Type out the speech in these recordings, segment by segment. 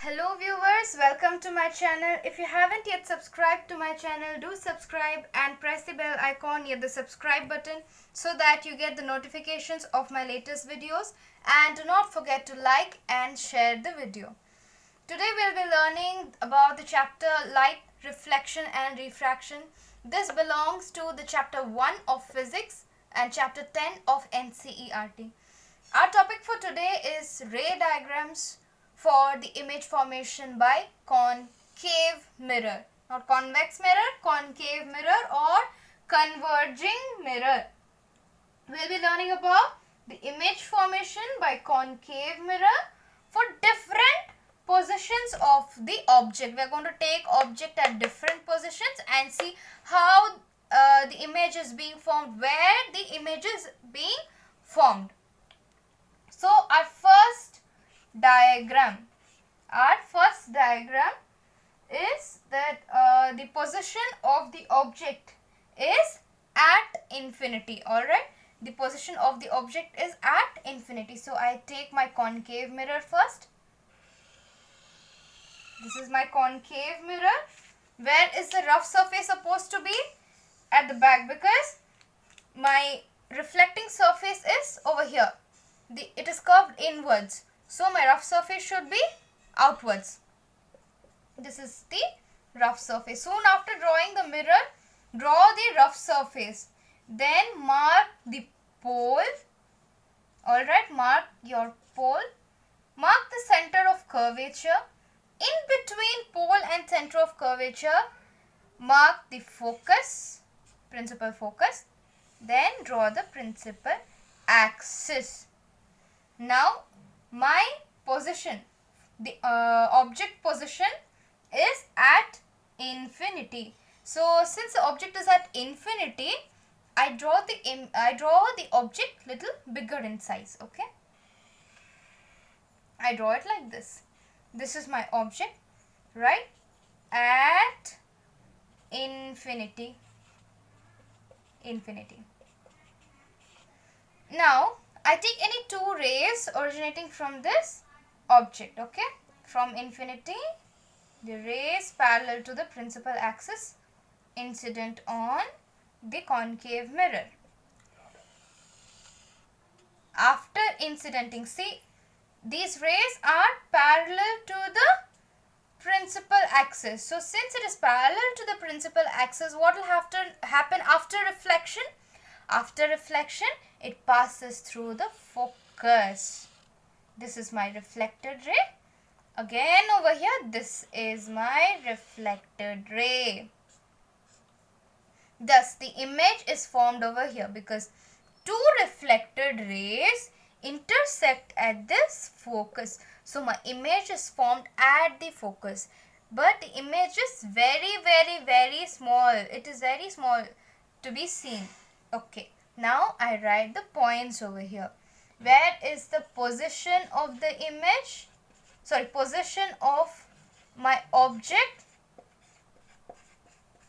Hello viewers, welcome to my channel. If you haven't yet subscribed to my channel, do subscribe and press the bell icon near the subscribe button so that you get the notifications of my latest videos, and do not forget to like and share the video. Today we'll be learning about the chapter Light, Reflection and Refraction. This belongs to the chapter 1 of Physics and chapter 10 of NCERT. Our topic for today is ray diagrams for the image formation by concave mirror. Not convex mirror, concave mirror or converging mirror. We'll be learning about the image formation by concave mirror for different positions of the object. We are going to take object at different positions and see how the image is being formed, where the image is being formed. So our first diagram is that the position of the object is at infinity. Alright, the position of the object is at infinity. So I take my concave mirror first. This is my concave mirror. Where is the rough surface supposed to be? At the back, because my reflecting surface is over here. It is curved inwards, so my rough surface should be outwards. This is the rough surface. Soon after drawing the mirror, draw the rough surface. Then mark the pole. Alright, mark your pole. Mark the center of curvature. In between pole and center of curvature, mark the focus, principal focus. Then draw the principal axis. Now my position, the object position is at infinity. So since the object is at infinity, I draw the object little bigger in size. Okay, I draw it like this. This is my object, right, at infinity. Now I take any two rays originating from this object. Okay, from infinity, the rays parallel to the principal axis incident on the concave mirror. After incidenting, see, these rays are parallel to the principal axis. So since it is parallel to the principal axis, what will have to happen after reflection? After reflection, it passes through the focus. This is my reflected ray. Again over here, this is my reflected ray. Thus, the image is formed over here because two reflected rays intersect at this focus. So my image is formed at the focus. But the image is very small. It is very small to be seen. Okay, now I write the points over here. Where is the position of the image? Sorry, position of my object.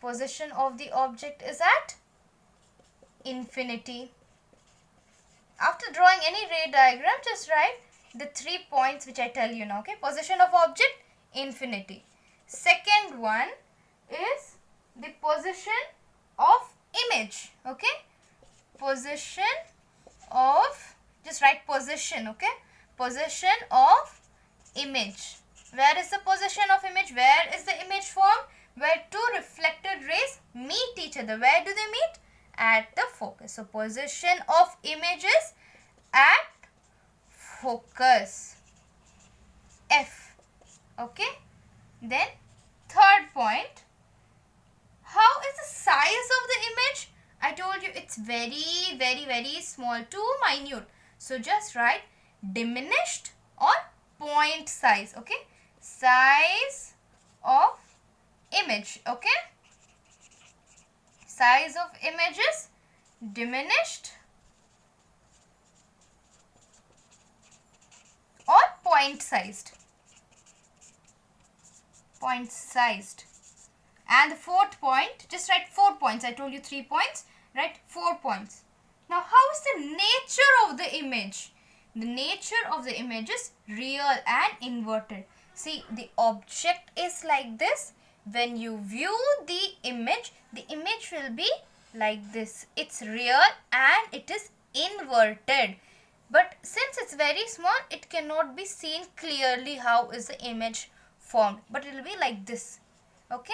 Position of the object is at infinity. After drawing any ray diagram, just write the 3 points which I tell you now. Okay, position of object, infinity. Second one is the position of image. Okay, position of, just write position. Okay, position of image. Where is the position of image? Where is the image formed? Where two reflected rays meet each other. Where do they meet? At the focus. So position of image is at focus, F. Okay, then third point, how is the size of the image? I told you it's very small, too minute. So just write diminished or point size. Okay, size of image. Okay, size of image is diminished or point sized. And the fourth point, just write 4 points. I told you 3 points, write 4 points. Now how is the nature of the image? The nature of the image is real and inverted. See, the object is like this. When you view the image will be like this. It's real and it is inverted. But since it's very small, it cannot be seen clearly how is the image formed. But it will be like this. Okay.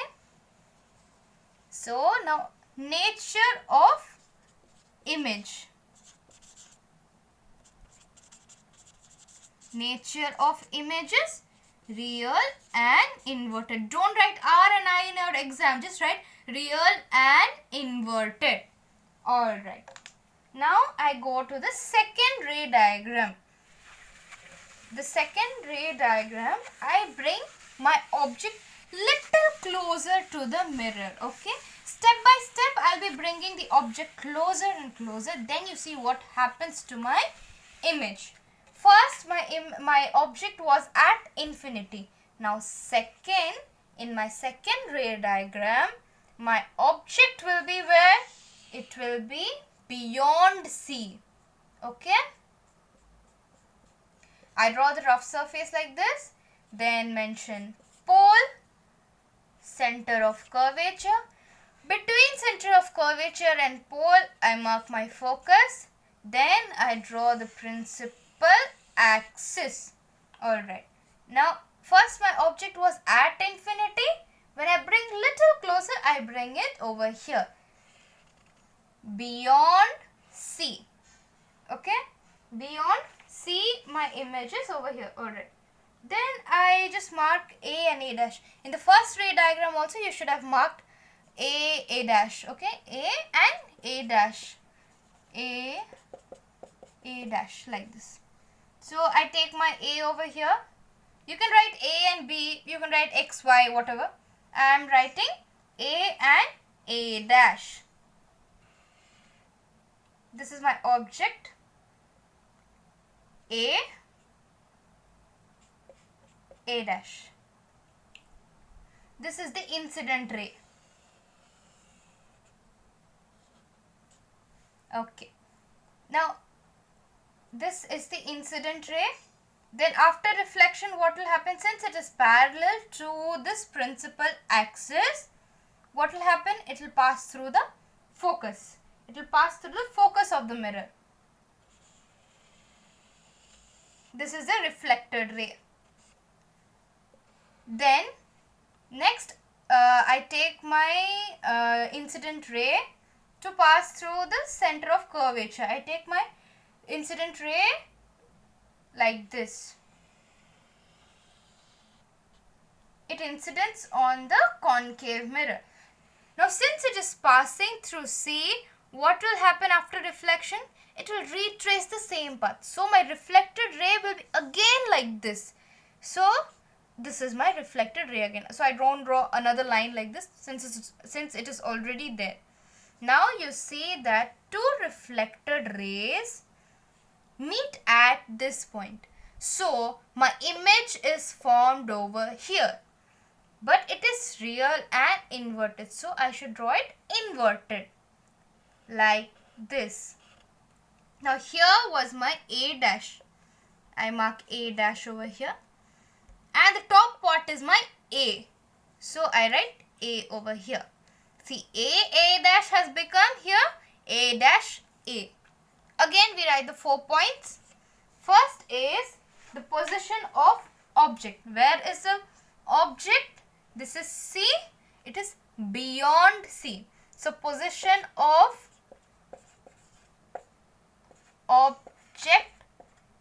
So now, nature of image. Nature of images, real and inverted. Don't write R and I in your exam. Just write real and inverted. Alright. Now I go to the second ray diagram. The second ray diagram, I bring my object little closer to the mirror. Okay. Step by step, I'll be bringing the object closer and closer. Then you see what happens to my image. First, my object was at infinity. Now, in my second ray diagram, my object will be where? It will be beyond C. Okay? I draw the rough surface like this. Then mention pole, center of curvature. Between center of curvature and pole, I mark my focus. Then I draw the principal axis. Alright. Now, first my object was at infinity. When I bring little closer, I bring it over here. Beyond C. Okay. Beyond C, my image is over here. Alright. Then I just mark A and A dash. In the first ray diagram also, you should have marked A dash. Okay. A and A dash. A dash like this. So I take my A over here. You can write A and B. You can write X, Y, whatever. I am writing A and A dash. This is my object. A dash. This is the incident ray. Okay. Now, this is the incident ray. Then after reflection, what will happen? Since it is parallel to this principal axis, what will happen? It will pass through the focus. It will pass through the focus of the mirror. This is the reflected ray. Then, next, I take my incident ray to pass through the center of curvature. I take my incident ray like this. It incidents on the concave mirror. Now, since it is passing through C, what will happen after reflection? It will retrace the same path. So, my reflected ray will be again like this. So, this is my reflected ray again. So, I don't draw another line like this since it is already there. Now, you see that two reflected rays meet at this point. So, my image is formed over here. But it is real and inverted. So, I should draw it inverted. Like this. Now, here was my A dash. I mark A dash over here. And the top part is my A. So, I write A over here. See, A dash has become here A dash A. Again, we write the 4 points. First is the position of object. Where is the object? This is C. It is beyond C. So, position of object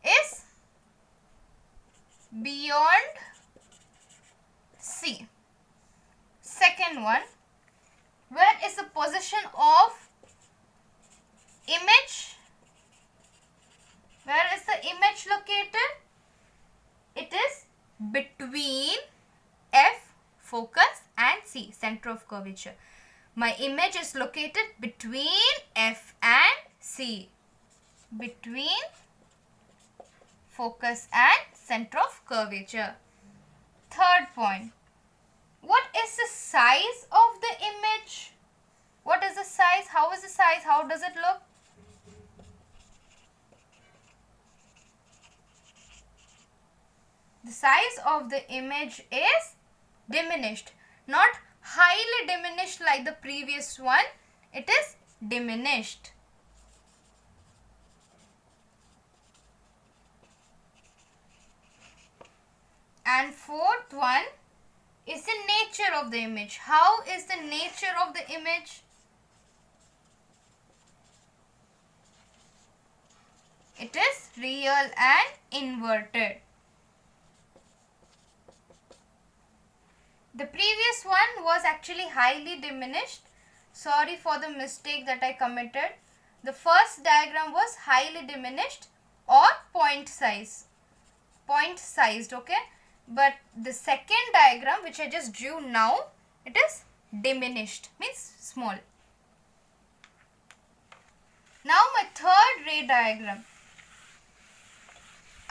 is beyond C. Second one, where is the position of image? Where is the image located? It is between F, focus, and C, center of curvature. My image is located between F and C. Between focus and center of curvature. Third point. What is the size of the image? What is the size? How is the size? How does it look? The size of the image is diminished. Not highly diminished like the previous one. It is diminished. And fourth one is the nature of the image. How is the nature of the image? It is real and inverted. The previous one was actually highly diminished. Sorry for the mistake that I committed. The first diagram was highly diminished or point sized, okay? But the second diagram which I just drew now, it is diminished, means small. Now my third ray diagram.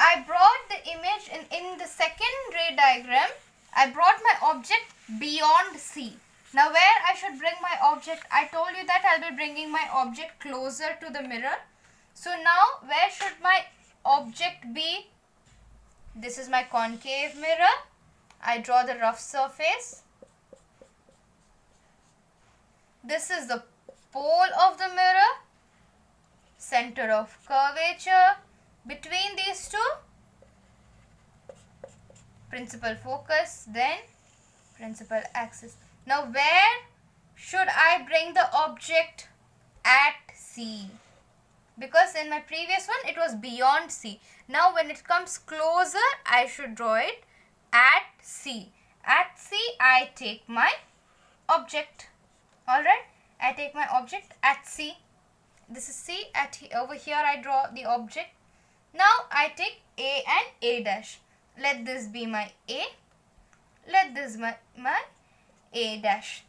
I brought the image in the second ray diagram. I brought my object beyond C. Now where I should bring my object? I told you that I'll be bringing my object closer to the mirror. So now where should my object be? This is my concave mirror. I draw the rough surface. This is the pole of the mirror. Center of curvature. Between these two, principal focus, then principal axis. Now where should I bring the object? At C. Because in my previous one it was beyond C. Now when it comes closer, I should draw it at C. At C I take my object. Alright, I take my object at C. This is C. Over here I draw the object. Now I take A and A dash. Let this be my A. Let this be my A dash.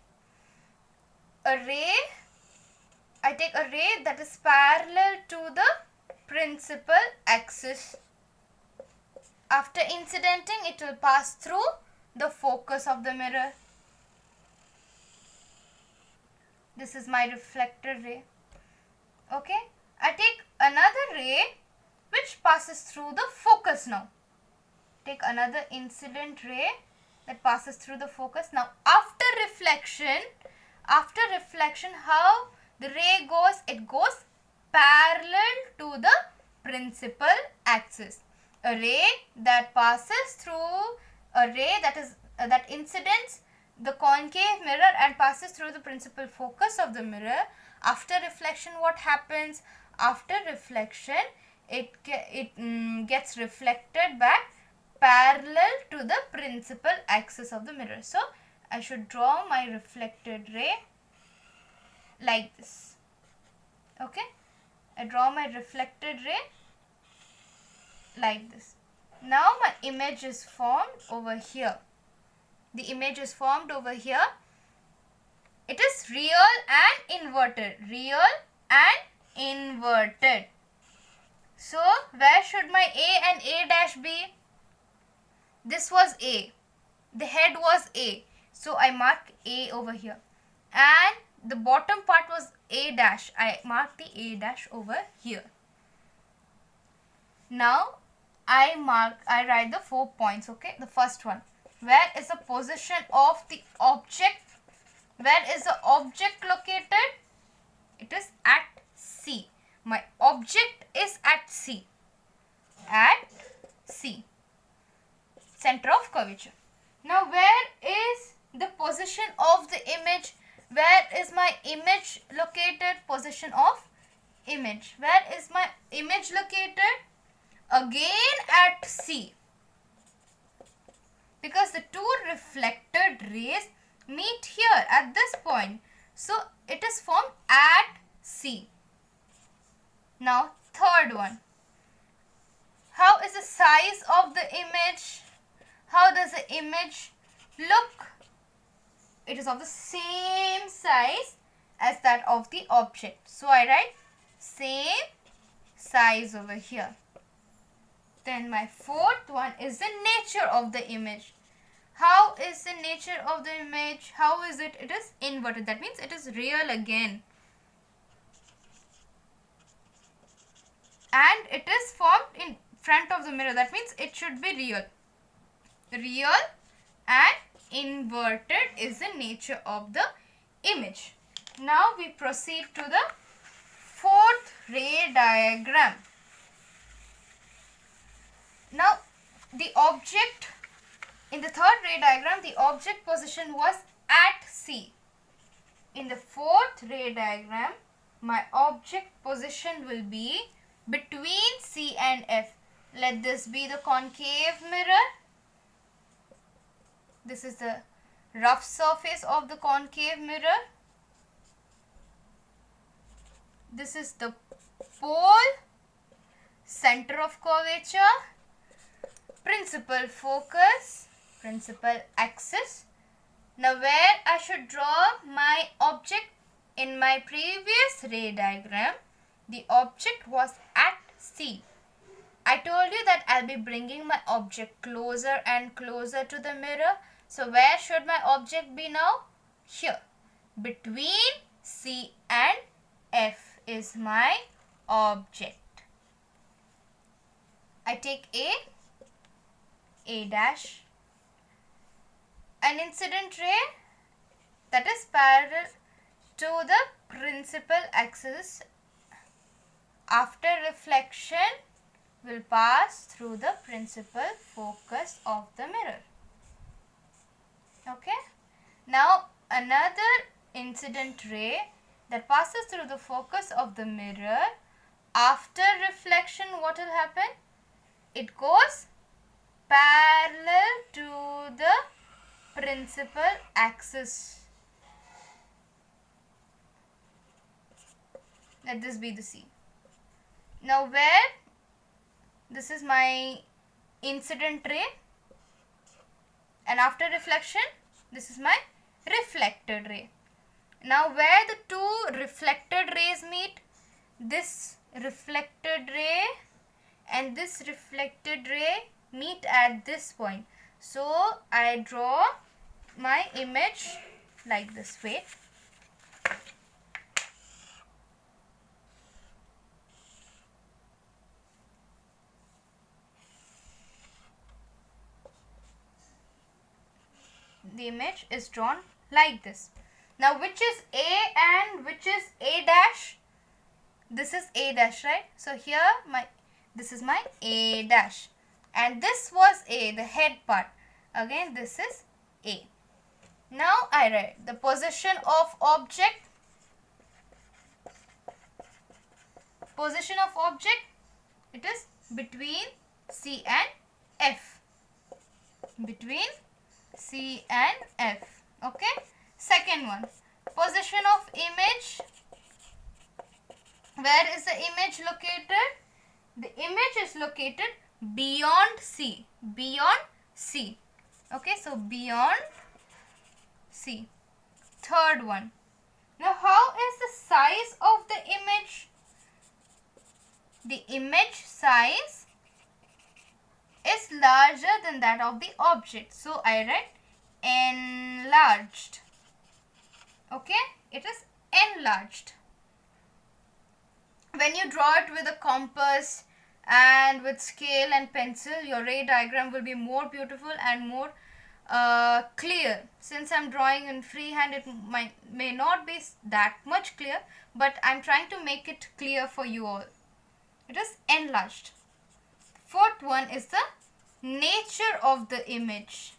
A ray, I take a ray that is parallel to the principal axis. After incidenting, it will pass through the focus of the mirror. This is my reflected ray. Okay, I take another ray which passes through the focus now. Take another incident ray that passes through the focus. Now after reflection, how the ray goes? It goes parallel to the principal axis. A ray that passes through, a ray that incidents the concave mirror and passes through the principal focus of the mirror. After reflection, what happens? After reflection, it gets reflected back parallel to the principal axis of the mirror. So I should draw my reflected ray like this. Okay, I draw my reflected ray like this. Now my image is formed over here. The image is formed over here. It is real and inverted. Real and inverted. So where should my A and A dash be? This was A. The head was A. So I mark A over here. And the bottom part was A dash. I mark the A dash over here. Now I write the 4 points. Okay. The first one. Where is the position of the object? Where is the object located? It is at C. My object is at C. At C. Center of curvature. Now where is the position of the image? Where is my image located? Position of image. Where is my image located? Again at C. Because the two reflected rays meet here at this point. So it is formed at C. Now third one. How is the size of the image? How does the image look? It is of the same size as that of the object. So I write same size over here. Then my fourth one is the nature of the image. How is the nature of the image? How is it? It is inverted. That means it is real again. And it is formed in front of the mirror. That means it should be real. Real and inverted is the nature of the image. Now we proceed to the fourth ray diagram. Now the object in the third ray diagram, the object position was at C. In the fourth ray diagram, my object position will be between C and F. Let this be the concave mirror. This is the rough surface of the concave mirror. This is the pole, center of curvature, principal focus, principal axis. Now where I should draw my object? In my previous ray diagram, the object was at C. I told you that I'll be bringing my object closer and closer to the mirror. So where should my object be now? Here. Between C and F is my object. I take A dash, an incident ray that is parallel to the principal axis after reflection will pass through the principal focus of the mirror. Okay. Now another incident ray that passes through the focus of the mirror after reflection, what will happen? It goes parallel to the principal axis. Let this be the C. Now where? This is my incident ray, and after reflection, this is my reflected ray. Now where the two reflected rays meet? This reflected ray and this reflected ray meet at this point. So I draw my image like this way. The image is drawn like this. Now which is A and which is A dash? This is A dash, right? So here this is my A dash, and this was A, the head part. Again this is A. Now I write the position of object. Position of object, it is between C and F. Between C and F. Okay. Second one, position of image. Where is the image located? The image is located beyond C. Beyond C. Okay. So beyond C. Third one. Now how is the size of the image? The image size is larger than that of the object. So I write enlarged. Okay, it is enlarged. When you draw it with a compass and with scale and pencil, your ray diagram will be more beautiful and more clear. Since I'm drawing in freehand, it may not be that much clear, but I'm trying to make it clear for you all. It is enlarged. Fourth one is the nature of the image.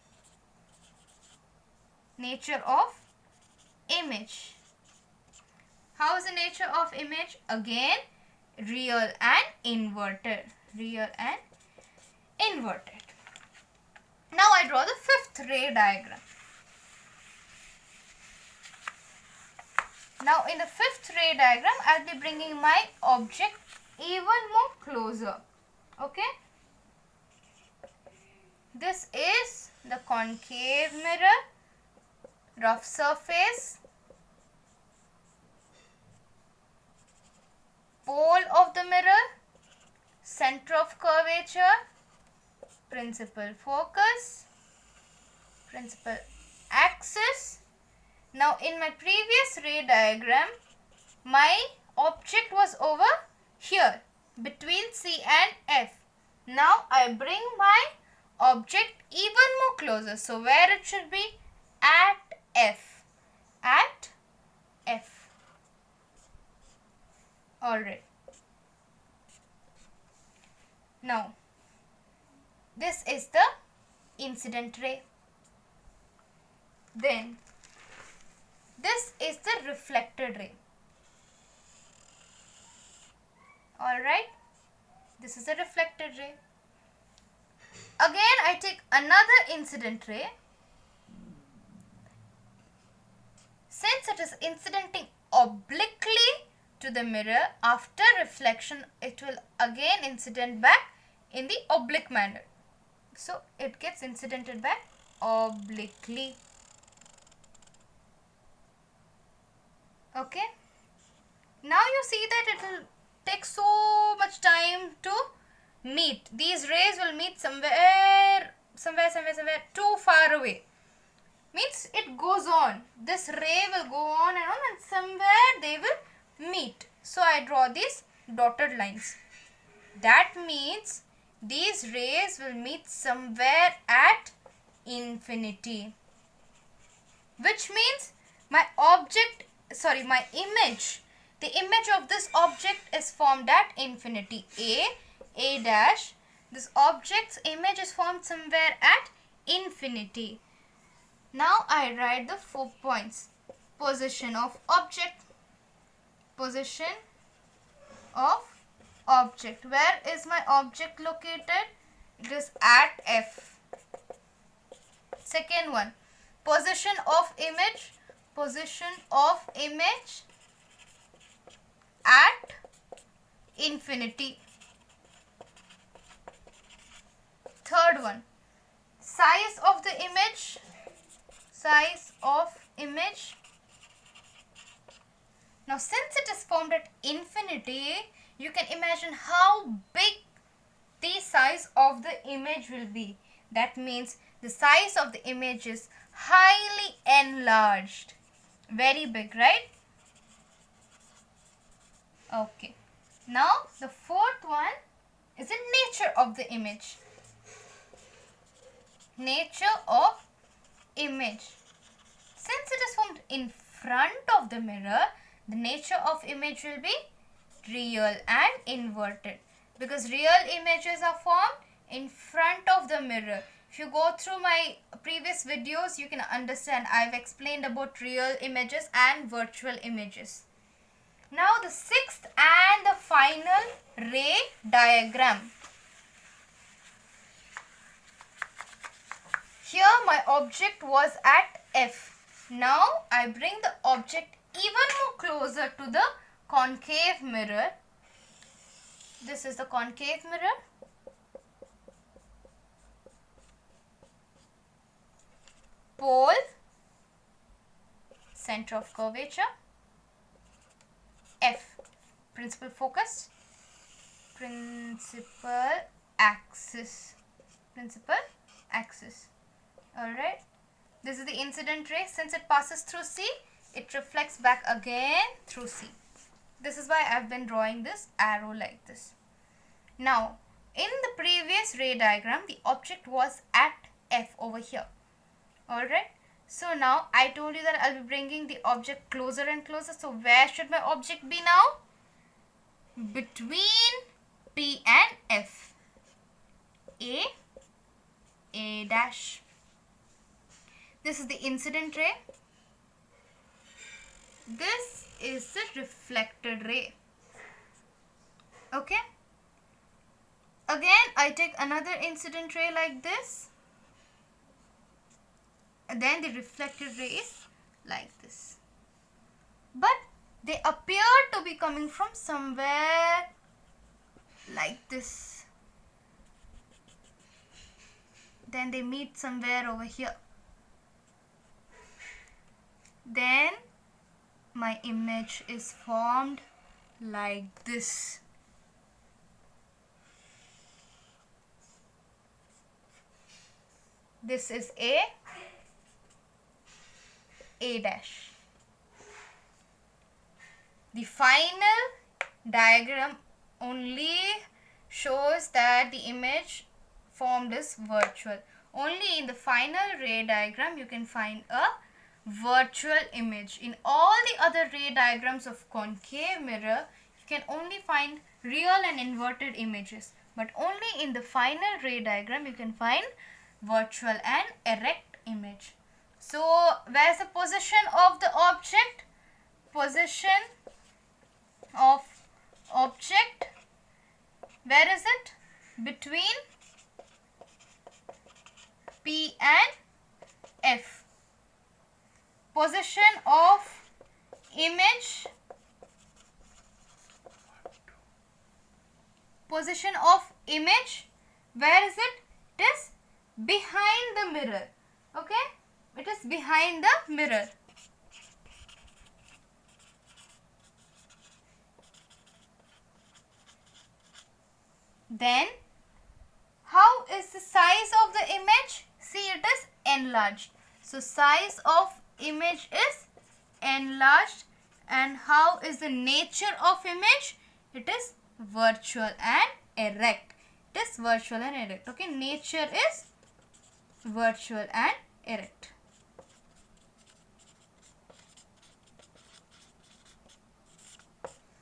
Nature of image. How is the nature of image? Again, real and inverted. Real and inverted. Now I draw the fifth ray diagram. Now in the fifth ray diagram, I'll be bringing my object even more closer. Okay. This is the concave mirror, rough surface, pole of the mirror, center of curvature, principal focus, principal axis. Now in my previous ray diagram, my object was over here between C and F. Now I bring my object even more closer. So where it should be? At F. At F. Alright. Now, this is the incident ray. Then, this is the reflected ray. Alright. This is a reflected ray. Again, I take another incident ray. Since it is incidenting obliquely to the mirror, after reflection, it will again incident back in the oblique manner. So, it gets incidented back obliquely. Okay. Now you see that it will take so much time to meet. These rays will meet somewhere too far away. Means it goes on. This ray will go on and somewhere they will meet. So I draw these dotted lines. That means these rays will meet somewhere at infinity. Which means my image. The image of this object is formed at infinity. A dash. This object's image is formed somewhere at infinity. Now I write the 4 points. Position of object. Position of object. Where is my object located? It is at F. Second one. Position of image. Position of image at infinity. Third one. Size of the image. Size of image. Now since it is formed at infinity, you can imagine how big the size of the image will be. That means the size of the image is highly enlarged. Very big, right? Okay. Now the fourth one is the nature of the image. Nature of image. Since it is formed in front of the mirror, the nature of image will be real and inverted. Because real images are formed in front of the mirror. If you go through my previous videos, you can understand. I've explained about real images and virtual images. Now the sixth and the final ray diagram. Here my object was at F. Now I bring the object even more closer to the concave mirror. This is the concave mirror. Pole, center of curvature. F, principal focus, principal axis. Alright. This is the incident ray. Since it passes through C, it reflects back again through C. This is why I've been drawing this arrow like this. Now, in the previous ray diagram, the object was at F over here. Alright. So now I told you that I'll be bringing the object closer and closer. So where should my object be now? Between P and F. A dash. This is the incident ray. This is the reflected ray. Okay. Again, I take another incident ray like this. And then the reflected ray is like this. But they appear to be coming from somewhere like this. Then they meet somewhere over here. Then my image is formed like this. This is A dash. The final diagram only shows that the image formed is virtual. Only in the final ray diagram you can find a virtual image. In all the other ray diagrams of concave mirror, you can only find real and inverted images. But only in the final ray diagram you can find virtual and erect image. So, where is the position of the object? Position of object, where is it? Between P and F. Position of image, position of image, where is it? It is behind the mirror. Okay, it is behind the mirror. Then, how is the size of the image? See, it is enlarged. So, size of image is enlarged. And how is the nature of image? It is virtual and erect. It is virtual and erect. Okay, nature is virtual and erect.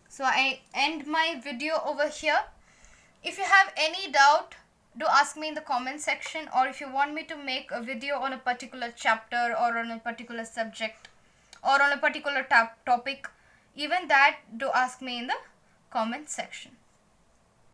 So, I end my video over here. If you have any doubt, do ask me in the comment section, or if you want me to make a video on a particular chapter or on a particular subject or on a particular topic, even that do ask me in the comment section.